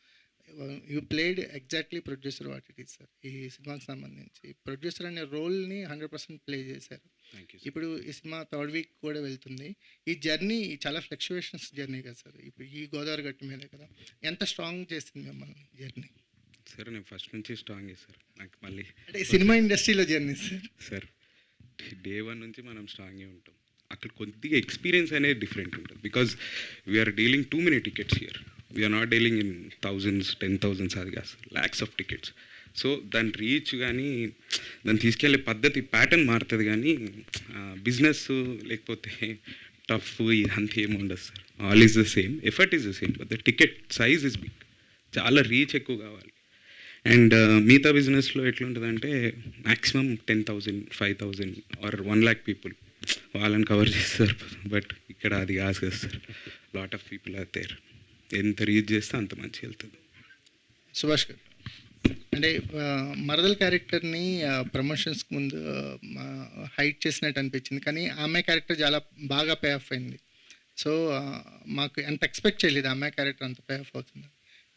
You played exactly producer what it is sir. ఈ సినిమాకి సంబంధించి ప్రొడ్యూసర్ అనే రోల్ని 100% ప్లే చేశారు. ఇప్పుడు ఈ సినిమా 3rd వీక్ కూడా వెళ్తుంది. ఈ జర్నీ చాలా ఫ్లక్చువేషన్స్ జర్నీ కదా సార్. ఇప్పుడు ఈ గోదావరి గట్టు మీదే కదా, ఎంత స్ట్రాంగ్ చేసింది మిమ్మల్ని జర్నీ? సార్ నేను ఫస్ట్ నుంచి స్ట్రాంగ్ సార్. నాకు మళ్ళీ అంటే సినిమా ఇండస్ట్రీలో జర్నీ సార్ డే 1 నుంచి మనం స్ట్రాంగే ఉంటాం. అక్కడ కొద్దిగా ఎక్స్పీరియన్స్ అనేది డిఫరెంట్ ఉంటుంది. Because we're dealing too many tickets here. We're not dealing in thousands 10,000 అది కాదు, ల్యాక్స్ ఆఫ్ టికెట్స్. సో దాని రీచ్ కానీ దాన్ని తీసుకెళ్లే పద్ధతి ప్యాటర్న్ మారుతుంది, కానీ బిజినెస్ లేకపోతే టఫ్ ఇదంతా ఏమి ఉండదు సార్. All is the same, effort is the same, but the ticket size is big. చాలా రీచ్ ఎక్కువ కావాలి. అండ్ మిగతా బిజినెస్లో ఎట్లుంటుందంటే మ్యాక్సిమం 10,000, 5,000 ఆర్ 1 lakh పీపుల్ వాళ్ళని కవర్ చేస్తారు. బట్ ఇక్కడ అది కాదు కదా సార్. Lot of people are there. ఎంత రీచ్ చేస్తే అంత మంచిగా వెళ్తుంది. సుభాష్ గారు, అంటే మరదల్ క్యారెక్టర్ని ప్రమోషన్స్కి ముందు హైట్ చేసినట్టు అనిపించింది, కానీ ఆమె క్యారెక్టర్ చాలా బాగా పే ఆఫ్ అయింది. సో మాకు ఎంత ఎక్స్పెక్ట్ చేయలేదు అమ్మాయి క్యారెక్టర్ అంత పే ఆఫ్ అవుతుంది.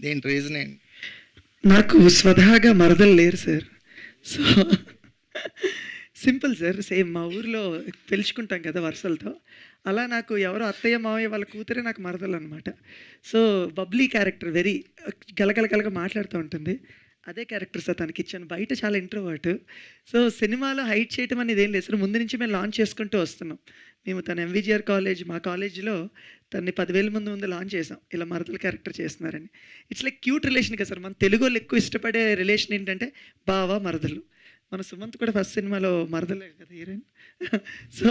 దేని రీజన్ ఏంటి? నాకు స్వతహాగా మరదలు లేరు sir. So simple sir, same మా ఊర్లో పిలుచుకుంటాం కదా వరుసలతో, అలా నాకు ఎవరో అత్తయ్య మావయ్య వాళ్ళ కూతురే నాకు మరదలు అనమాట. సో బబ్లీ క్యారెక్టర్, వెరీ గలగలగలగా మాట్లాడుతూ ఉంటుంది, అదే క్యారెక్టర్ సార్ తనకి ఇచ్చాను. బయట చాలా ఇంట్రోవర్ట్. సో సినిమాలో హైట్ చేయటం అనేది ఏం లేదు సార్, ముందు నుంచి మేము లాంచ్ చేసుకుంటూ వస్తున్నాం. మేము తన ఎంవిజిఆర్ కాలేజ్, మా కాలేజీలో తన్ని 10,000 ముందు లాంచ్ చేసాం, ఇలా మరదల క్యారెక్టర్ చేస్తున్నారని. ఇట్స్ లైక్ క్యూట్ రిలేషన్ కదా సార్. మన తెలుగు వాళ్ళు ఎక్కువ ఇష్టపడే రిలేషన్ ఏంటంటే బావ మరదలు. మన సుమంత్ కూడా ఫస్ట్ సినిమాలో మరదలే కదా హీరోయిన్. సో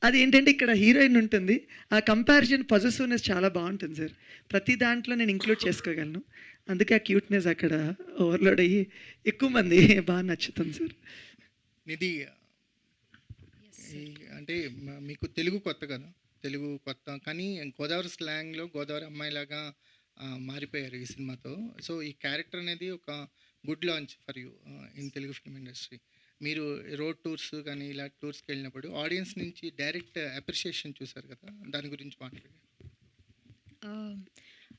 అది ఏంటంటే ఇక్కడ హీరోయిన్ ఉంటుంది, ఆ కంపారిజన్ పొజెసివ్నెస్ చాలా బాగుంటుంది సార్. ప్రతి దాంట్లో నేను ఇంక్లూడ్ చేసుకోగలను, అందుకే ఆ క్యూట్నెస్ అక్కడ ఓవర్లోడ్ అయ్యి ఎక్కువ మంది బాగా నచ్చుతుంది సార్. నిధి, అంటే మీకు తెలుగు కొత్త కదా, తెలుగు కొత్త, కానీ గోదావరి స్లాంగ్లో గోదావరి అమ్మాయిలాగా మారిపోయారు ఈ సినిమాతో. సో ఈ క్యారెక్టర్ అనేది ఒక good launch for you in Telugu film industry. మీరు రోడ్ టూర్స్ కానీ ఇలా టూర్స్కి వెళ్ళినప్పుడు ఆడియన్స్ నుంచి డైరెక్ట్ అప్రిషియేషన్ చూసారు కదా, దాని గురించి మాట్లాడండి.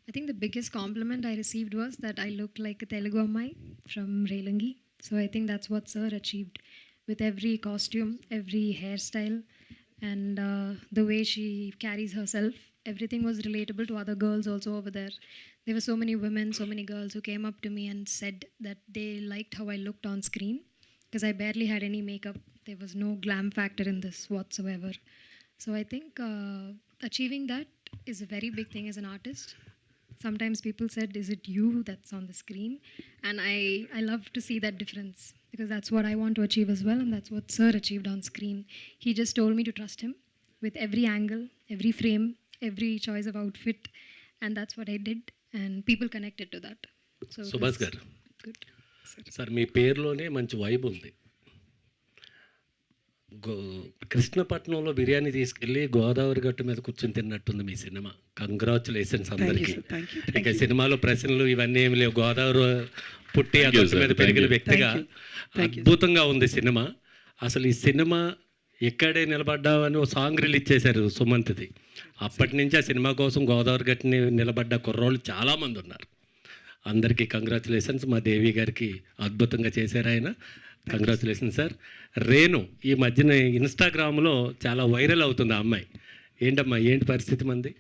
I think the biggest compliment I received was that I looked like a Telugu Ammai from Relangi. So I think that's what Sir achieved with every costume, every hairstyle, and the way she carries herself. Everything was relatable to other girls also over there. There were so many women, so many girls who came up to me and said that they liked how I looked on screen, because I barely had any makeup. There was no glam factor in this whatsoever. So I think achieving that is a very big thing as an artist. Sometimes people said, is it you that's on the screen? And I love to see that difference, because that's what I want to achieve as well, and that's what Sir achieved on screen. He just told me to trust him with every angle, every frame, every choice of outfit, and that's what I did, and people connected to that. So Subhash గారు, good. Sir మీ పేరులోనే మంచి vibe ఉంది. కృష్ణపట్నంలో బిర్యానీ తీసుకెళ్ళి గోదావరి గట్టు మీద కూర్చొని తిన్నట్టుంది మీ cinema. Congratulations అందరికీ. ఇక సినిమాలో ప్రశ్నలు ఇవన్నీ ఏమి లేవు, గోదావరి పుట్టి ఆ గట్టు మీద పెరిగిన వ్యక్తిగా అద్భుతంగా ఉంది సినిమా. అసలు ఈ సినిమా ఇక్కడే నిలబడ్డామని ఒక సాంగ్ రిలీజ్ చేశారు సుమంత్ది. అప్పటి నుంచి ఆ సినిమా కోసం గోదావరి గట్టుని నిలబడ్డ కుర్రోళ్ళు చాలామంది ఉన్నారు. అందరికీ కంగ్రాచులేషన్స్. మా దేవి గారికి అద్భుతంగా చేశారు ఆయన. Congratulation sir. రేణు ఈ మధ్యన ఇన్స్టాగ్రామ్లో చాలా వైరల్ అవుతుంది ఆ అమ్మాయి. ఏంటమ్మా ఏంటి పరిస్థితి మంది?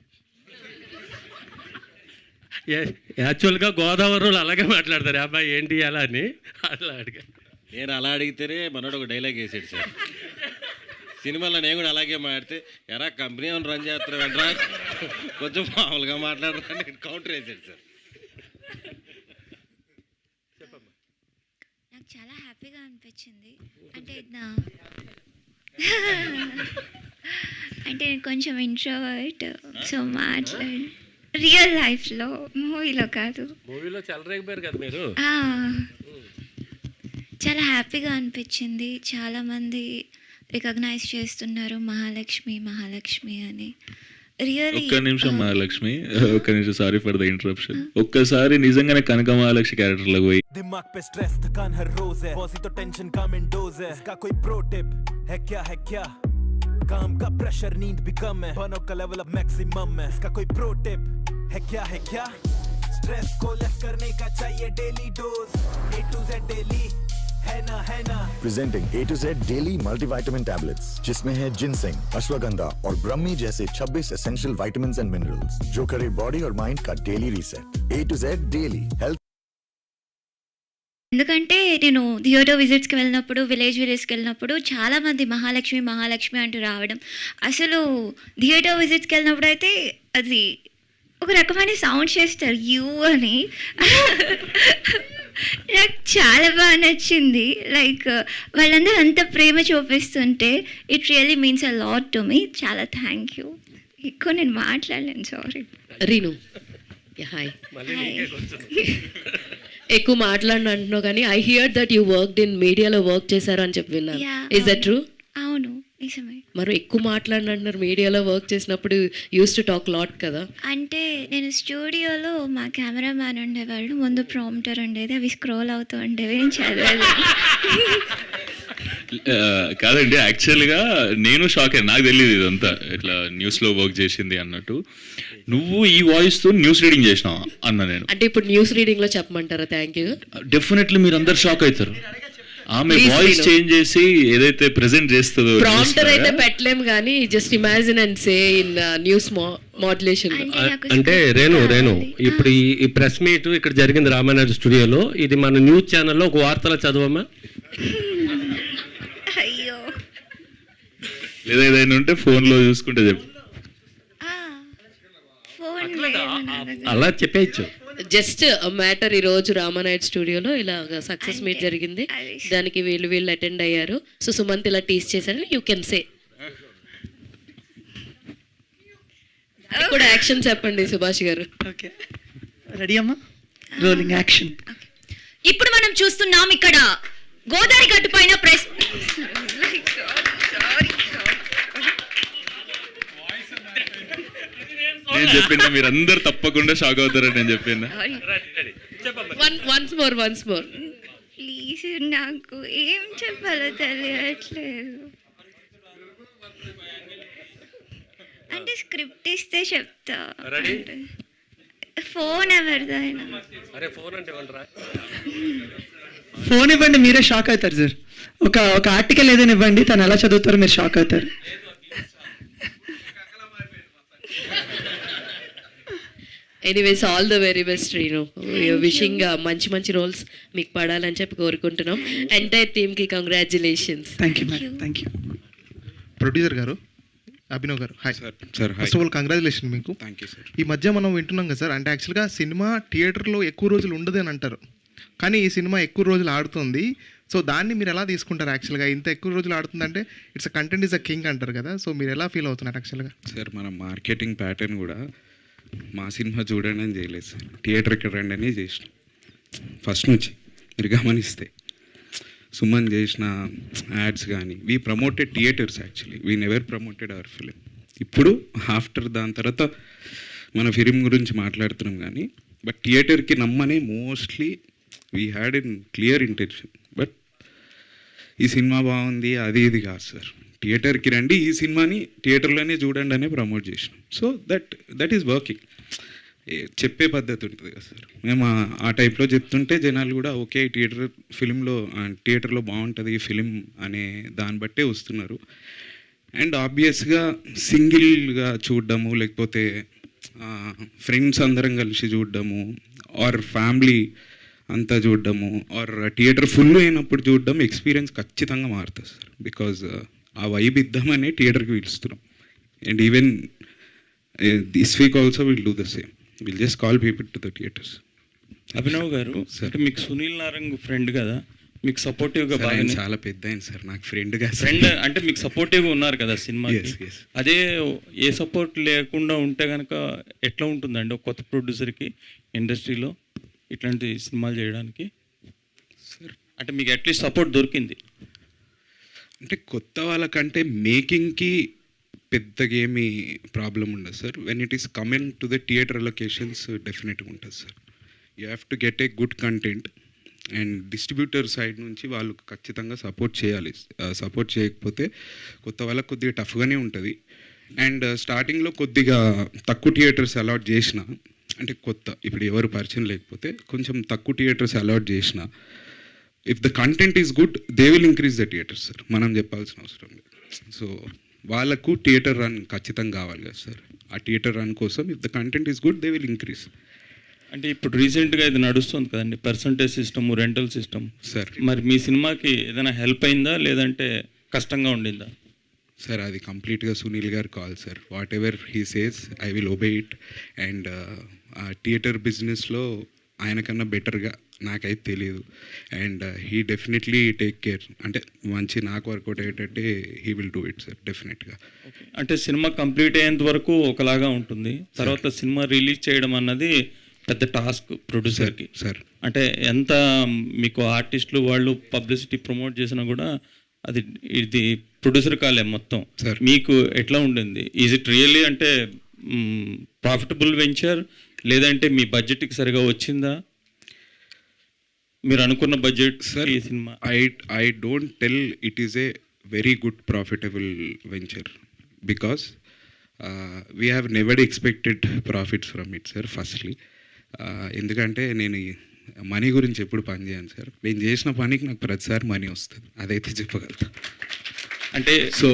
యాక్చువల్గా గోదావరి అలాగే మాట్లాడతారు, అబ్బాయి ఏంటి అలా అని అట్లా అడిగా. నేను అలా అడిగితేనే మనోడు ఒక డైలాగ్ వేసాడు సార్ సినిమాలో. నేను కూడా అలాగే మాట్లాడితే ఎరా కంపెనీ ఏమైనా రన్ చేస్తారు వెంటరా కొంచెం మామూలుగా మాట్లాడరా నేను కౌంటర్ వేసాడు సార్. నాకు చాలా హ్యాపీగా అనిపించింది. అంటే అంటే నేను కొంచెం ఇంట్రోవర్ట్, సో మాట్లాడి రియల్ లైఫ్లో, మూవీలో కాదు. మూవీలో చెలరేగిపోయారు కదా మీరు. చాలా హ్యాపీగా అనిపించింది. చాలామంది రికగ్నైజ్ చేస్తున్నారు మహాలక్ష్మి మహాలక్ష్మి అని. రియల్లీ ఒక్క నిమిషం మహాలక్ష్మి, ఒక్క నిమిషం, సారీ ఫర్ ద ఇంటరప్షన్. ఒక్కసారి నిజంగానే కనక మహాలక్ష్మి క్యారెక్టర్లోకి పోయి दिमाग पे स्ट्रेस थकान हर रोज है, बॉसी तो टेंशन कम इन डोज है. इसका कोई प्रो टिप है क्या काम का प्रेशर नींद भी कम है, बर्नआउट का लेवल अब मैक्सिमम है. इसका कोई प्रो टिप है क्या स्ट्रेस को लेस करने का चाहिए daily dose. A to Z daily है ना. Presenting A to Z daily multivitamin tablets, जिसमें है जिनसेंग, अश्वगंधा और ब्रह्मी जैसे 26 एसेंशियल विटामिन्स एंड मिनरल्स, जो करे बॉडी और माइंड का daily reset. A to Z daily health. ఎందుకంటే నేను థియేటర్ విజిట్స్కి వెళ్ళినప్పుడు, విలేజ్కి వెళ్ళినప్పుడు చాలామంది మహాలక్ష్మి అంటూ రావడం. అసలు థియేటర్ విజిట్స్కి వెళ్ళినప్పుడు అయితే అది ఒక రకమైన సౌండ్ చేస్తారు యూ అని. నాకు చాలా బాగా నచ్చింది. లైక్ వాళ్ళందరూ అంత ప్రేమ చూపిస్తుంటే it really means a lot to me. చాలా థ్యాంక్ యూ. ఎక్కువ నేను మాట్లాడలేను, సారీ. రీను, హాయ్. ఎక్కువ మాట్లాడిన అంటున్నావు కానీ I here that you worked in మీడియాలో వర్క్ చేశారు అని చెప్పి విన్నాను. Is that true? అవును, నిజమే. మరి ఎక్కువ మాట్లాడిన అంటున్నారు, మీడియాలో వర్క్ చేసినప్పుడు యూస్ టు టాక్ లాట్ కదా. అంటే నేను స్టూడియోలో మా కెమెరామ్యాన్ ఉండేవాళ్ళు, ముందు ప్రాంప్టర్ ఉండేది, అవి స్క్రోల్ అవుతూ ఉండేవి, నేను చదివేది. కాదండి, యాక్చువల్గా నేను షాక్ అయ్యాను, నాకు తెలియదు ఇదంతా ఇట్లా న్యూస్లో వర్క్ చేసింది అన్నట్టు. నువ్వు ఈ వాయిస్తో న్యూస్ రీడింగ్ చేసినావా అన్న నేను. అంటే ఇప్పుడు న్యూస్ రీడింగ్లో చెప్పమంటారా? Thank you. డెఫినెట్లీ మీరు అందరు షాక్ అవుతారు. ఆమె వాయిస్ చేంజ్ చేసి ఏదైతే ప్రెజెంట్ చేస్తుందో ప్రాంప్టర్ అయితే పెట్టలేము కానీ just imagine and say in news modulation. అంటే రేణు ఇప్పుడు ఈ ప్రెస్ మీట్ ఇక్కడ జరిగింది రామానాయుడు స్టూడియోలో, ఇది మన న్యూస్ ఛానల్లో ఒక వార్తలో చదవమ్మా. లేదా ఏదైనా ఉంటే ఫోన్లో చూసుకుంటే చెప్పు. అలా చెప్పేయచ్చు. జస్ట్ మ్యాటర్ ఈ రోజు రామానాయుడు స్టూడియోలో ఇలా సక్సెస్ మీట్ జరిగింది, దానికి వీళ్ళు అటెండ్ అయ్యారు. సో సుమంత్ ఇలా టీస్ చేశారని యూ కెన్ సే. కూడా యాక్షన్ చెప్పండి సుభాష్ గారు. ఓకే, రెడీ అమ్మా? Rolling action. ఇప్పుడు మనం చూస్తున్నాం ఇక్కడ గోదావరి గట్టు పైన ప్రెస్ నేను చెప్పిన మీరందరూ తప్పకుండా షాక్ అవుతారని నేను చెప్పిన. వన్స్ మోర్ ప్లీజ్, నాకు ఏం చెప్పాలో తెలియట్లేదు. అంటే స్క్రిప్ట్ ఇస్తే చెప్తా. ఫోన్ ఎవరిదైనా? ఫోన్ ఇవ్వండి, మీరే షాక్ అవుతారు సార్. ఒక ఆర్టికల్ ఏదైనా ఇవ్వండి, తను ఎలా చదువుతారో మీరు షాక్ అవుతారు. Anyways all the very best Reenu. Wishing మంచి రోల్స్ మీకు పడాలని చెప్పి కోరుకుంటున్నాం. ఎంటైర్ టీమ్కి కంగ్రాచులేషన్స్. Thank you. ప్రొడ్యూసర్ గారు, Abhinav garu, hi sir. First of all congratulation మీకు. Thank you sir. ఈ మధ్య మనం వింటున్నాం కదా సార్, అంటే యాక్చువల్గా సినిమా థియేటర్లో ఎక్కువ రోజులు ఉండదు అని అంటారు, కానీ ఈ సినిమా ఎక్కువ రోజులు ఆడుతుంది. సో దాన్ని మీరు ఎలా తీసుకుంటారు? యాక్చువల్గా ఇంత ఎక్కువ రోజులు ఆడుతుందంటే it's content is a king అంటారు కదా, సో మీరు ఎలా ఫీల్ అవుతున్నారు యాక్చువల్గా? సార్, మన మార్కెటింగ్ ప్యాటర్న్ కూడా మా సినిమా చూడండి అని చేయలేదు సార్, థియేటర్కి రండి అని చేసినాం ఫస్ట్ నుంచి. మీరు గమనిస్తే సుమన్ చేసిన యాడ్స్ కానీ, we promoted theatres actually, we never promoted our film. ఇప్పుడు ఆఫ్టర్ దాని తర్వాత మన ఫిలిం గురించి మాట్లాడుతున్నాం కానీ, బట్ థియేటర్కి నమ్మనే mostly we had in clear intention. But ఈ సినిమా బాగుంది అది ఇది కాదు సార్, థియేటర్కి రండి, ఈ సినిమాని థియేటర్లోనే చూడండి అనే ప్రమోట్ చేసినాం. So that is working. చెప్పే పద్ధతి ఉంటుంది కదా సార్, మేము ఆ టైప్లో చెప్తుంటే జనాలు కూడా ఓకే థియేటర్లో బాగుంటుంది ఈ ఫిలిం అనే దాన్ని బట్టే వస్తున్నారు. అండ్ ఆబ్వియస్గా సింగిల్గా చూడడము, లేకపోతే ఫ్రెండ్స్ అందరం కలిసి చూడడము, ఆర్ ఫ్యామిలీ అంతా చూడడము, ఆర్ థియేటర్ ఫుల్ అయినప్పుడు చూడడం ఎక్స్పీరియన్స్ ఖచ్చితంగా మారుతుంది సార్. బికాజ్ ఆ వైబ్ ఇద్దామని థియేటర్కి పిలుస్తున్నాం. And even this week also will do the same, will just call people to the theatres. Abhinav garu, అంటే మీకు సునీల్ నారంగ్ ఫ్రెండ్ కదా, మీకు సపోర్టివ్గా బాగా చాలా పెద్ద ఆయన సార్, నాకు ఫ్రెండ్ అంటే మీకు సపోర్టివ్గా ఉన్నారు కదా సినిమాకి. అదే ఏ సపోర్ట్ లేకుండా ఉంటే కనుక ఎట్లా ఉంటుందండి ఒక కొత్త ప్రొడ్యూసర్కి ఇండస్ట్రీలో ఇట్లాంటి సినిమాలు చేయడానికి? అంటే మీకు అట్లీస్ట్ సపోర్ట్ దొరికింది? అంటే కొత్త వాళ్ళకంటే మేకింగ్కి పెద్దగా ఏమీ ప్రాబ్లం ఉండదు sir. When it is coming to the theatre locations డెఫినెట్గా ఉంటుంది sir. You have to get a good content and distributor side నుంచి వాళ్ళు ఖచ్చితంగా సపోర్ట్ చేయాలి. సపోర్ట్ చేయకపోతే కొత్త వాళ్ళకి కొద్దిగా టఫ్గానే ఉంటుంది. అండ్ స్టార్టింగ్లో కొద్దిగా తక్కువ థియేటర్స్ అలాట్ చేసిన, అంటే కొత్త ఇప్పుడు ఎవరు పరిచయం లేకపోతే కొంచెం తక్కువ థియేటర్స్ అలాట్ చేసిన, if the content is good they will increase the theatre sir, మనం చెప్పాల్సిన అవసరం లేదు. సో వాళ్ళకు థియేటర్ రన్ ఖచ్చితంగా కావాలి కదా సార్. ఆ థియేటర్ రన్ కోసం if the content is good they will increase. అంటే ఇప్పుడు రీసెంట్గా ఇది నడుస్తుంది కదండి, percentage system, rental system sir. మరి మీ సినిమాకి ఏదైనా హెల్ప్ అయిందా లేదంటే కష్టంగా ఉండిందా? సార్ అది కంప్లీట్గా Sunil garu call sir. Whatever he says I will obey it. And ఆ థియేటర్ బిజినెస్లో ఆయనకన్నా బెటర్గా నాకైతే తెలియదు. And he definitely take care, అంటే మంచి నాకు వర్కౌట్ అయ్యేటట్టే he will do it sir డెఫినెట్గా. అంటే సినిమా కంప్లీట్ అయ్యేంత వరకు ఒకలాగా ఉంటుంది, తర్వాత సినిమా రిలీజ్ చేయడం అన్నది పెద్ద టాస్క్ ప్రొడ్యూసర్కి సార్. అంటే ఎంత మీకు ఆర్టిస్టులు వాళ్ళు పబ్లిసిటీ ప్రమోట్ చేసినా కూడా అది ఇది ప్రొడ్యూసర్ కాలే మొత్తం. మీకు ఎట్లా ఉండింది? ఈజ్ ఇట్ రియల్లీ అంటే ప్రాఫిటబుల్ వెంచర్, లేదంటే మీ బడ్జెట్కి సరిగా వచ్చిందా? మీరు అనుకున్న బడ్జెట్ సార్ ఈ cinema? I don't tell it is a very good profitable venture because we have never expected profits from it sir. Firstly ఎందుకంటే నేను మనీ గురించి ఎప్పుడు పని చేయను సార్. నేను చేసిన పనికి నాకు ప్రతిసారి మనీ వస్తుంది, అదైతే చెప్పగలుగుతా. అంటే so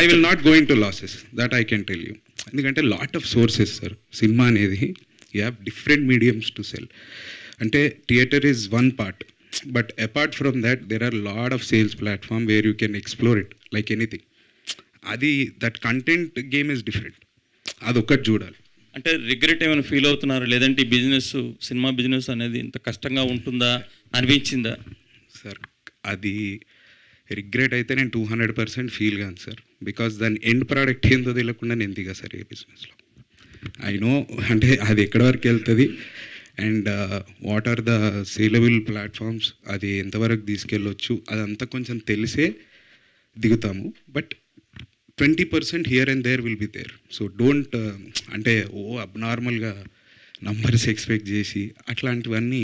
I will not going to losses, that I can tell you. ఎందుకంటే లాట్ ఆఫ్ సోర్సెస్ సార్. సినిమా అనేది you have different mediums to sell. అంటే theatre is one part, but apart from that there are lot of sales platform where you can explore it like anything. అది that content game is different, అదొక్కటి చూడాలి. అంటే regret ఏమైనా feel అవుతున్నారా, లేదంటే ఈ business cinema business అనేది ఇంత కష్టంగా ఉంటుందా అనిపించిందా? సార్ అది రిగ్రెట్ అయితే నేను 200% ఫీల్ కాను సార్. బికాస్ దాని ఎండ్ ప్రోడక్ట్ ఏందో తెలియకుండా నేను దిగా సార్ ఏ బిజినెస్లో. ఐ నో అంటే అది ఎక్కడి వరకు వెళ్తుంది and what are the saleable platforms, అది ఎంతవరకు తీసుకెళ్ళొచ్చు అదంతా కొంచెం తెలిసే దిగుతాము. But 20% here and there will be there. So don't అంటే అబ్నార్మల్గా నంబర్స్ ఎక్స్పెక్ట్ చేసి అట్లాంటివన్నీ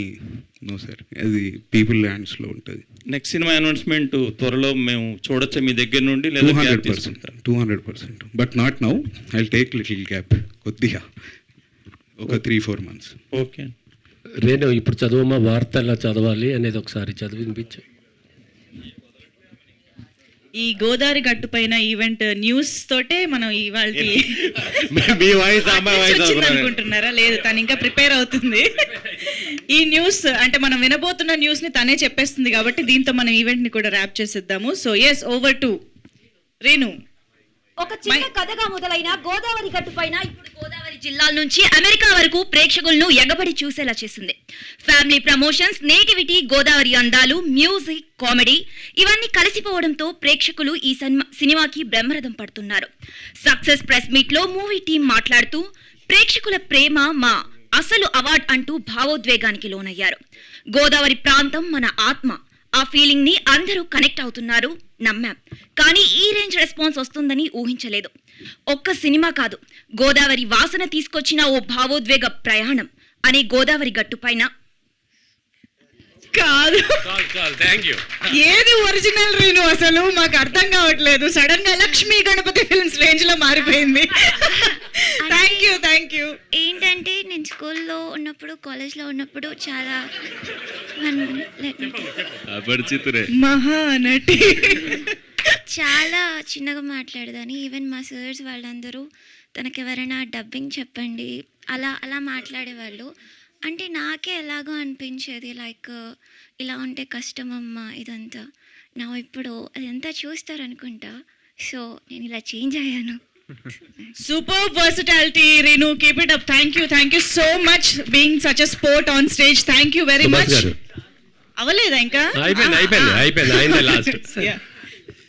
నో సార్, అది పీపుల్ ల్యాండ్స్లో ఉంటుంది. నెక్స్ట్ సినిమా అనౌన్స్మెంట్ త్వరలో మేము చూడొచ్చా మీ దగ్గర నుండి? 200%, but not now. I take little gap, కొద్దిగా ఒక 3-4 months. ఓకే. రేణు ఇప్పుడు చదువమ్మా, వార్త ఎలా చదవాలి అనేది ఒకసారి చదివినిపించు. ఈ గోదావరి గట్టు పైన ఈవెంట్ న్యూస్ తోటే మనం ఇవాళ అనుకుంటున్నారా? లేదు, తను ఇంకా ప్రిపేర్ అవుతుంది. ఈ న్యూస్ అంటే మనం వినబోతున్న న్యూస్ ని తనే చెప్పేస్తుంది కాబట్టి దీంతో మనం ఈవెంట్ ని కూడా ర్యాప్ చేసేద్దాము. So yes, over to Renu. ఒక చిన్న కథగా మొదలైన గోదావరి గట్టు పైన ఇప్పుడు గోదావరి జిల్లాల నుంచి అమెరికా వరకు ప్రేక్షకులను ఎగబడి చూసేలా చేసింది. ఫ్యామిలీ ప్రమోషన్స్, నేటివిటీ, గోదావరి అందాలు, మ్యూజిక్, కామెడీ ఇవన్నీ కలిసిపోవడంతో ప్రేక్షకులు ఈ సినిమాకి బ్రహ్మరథం పడుతున్నారు. సక్సెస్ ప్రెస్ మీట్ లో మూవీ టీం మాట్లాడుతూ ప్రేక్షకుల ప్రేమ మా అసలు అవార్డ్ అంటూ భావోద్వేగానికి లోనయ్యారు. గోదావరి ప్రాంతం మన ఆత్మ, ఆ ఫీలింగ్ ని అందరూ కనెక్ట్ అవుతున్నారు, నమ్మాం. కానీ ఈ రేంజ్ రెస్పాన్స్ వస్తుందని ఊహించలేదు. ఒక్క సినిమా కాదు, గోదావరి వాసన తీసుకొచ్చిన ఓ భావోద్వేగ ప్రయాణం అనే గోదావరి గట్టు పైన కాదు. ఏది ఒరిజినల్ రేణు అసలు మాకు అర్థం కావట్లేదు. సడన్ గా లక్ష్మీ గణపతి ఫిల్మ్స్ రేంజ్ లో మారిపోయింది. Thank you. ఏంటంటే నేను స్కూల్లో ఉన్నప్పుడు, కాలేజ్లో ఉన్నప్పుడు చాలా మహానటి చాలా చిన్నగా మాట్లాడదని. ఈవెన్ మా సర్స్ వాళ్ళందరూ తనకెవరైనా డబ్బింగ్ చెప్పండి అలా అలా మాట్లాడేవాళ్ళు. అంటే నాకే ఎలాగో అనిపించేది, లైక్ ఇలా ఉంటే కష్టమమ్మా ఇదంతా. నా ఇప్పుడు అదంతా చూస్తారనుకుంటా. సో నేను ఇలా చేంజ్ అయ్యాను. Superb versatility, Renu. Keep it up. Thank you so much being such a sport on stage. Thank you very much. అవలేదా ఇంకా? అయిపోయింది లాస్ట్.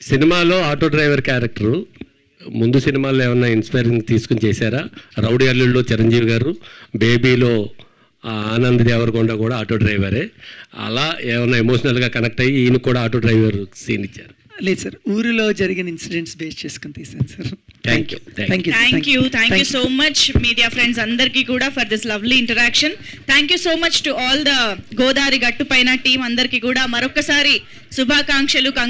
సినిమాలో ఆటో డ్రైవర్ క్యారెక్టర్ ముందు సినిమాల్లో ఏమన్నా ఇన్స్పైరింగ్ తీసుకుని చేశారా? రౌడీ అల్లుల్లో చిరంజీవి గారు, బేబీలో ఆనంద్ దేవరకొండ కూడా ఆటో డ్రైవరే. అలా ఏమన్నా ఎమోషనల్గా కనెక్ట్ అయ్యి ఈయన కూడా ఆటో డ్రైవర్ సీన్ ఇచ్చారు? లేదు సార్, ఊరిలో జరిగిన ఇన్సిడెంట్స్ బేస్ చేసుకుని తీసాను sir. Thank you so much media friends అందరికీ కూడా for this lovely interaction. Thank you so much to all the Godavari గట్టు పైన టీం అందరికీ కూడా మరొకసారి శుభాకాంక్షలు.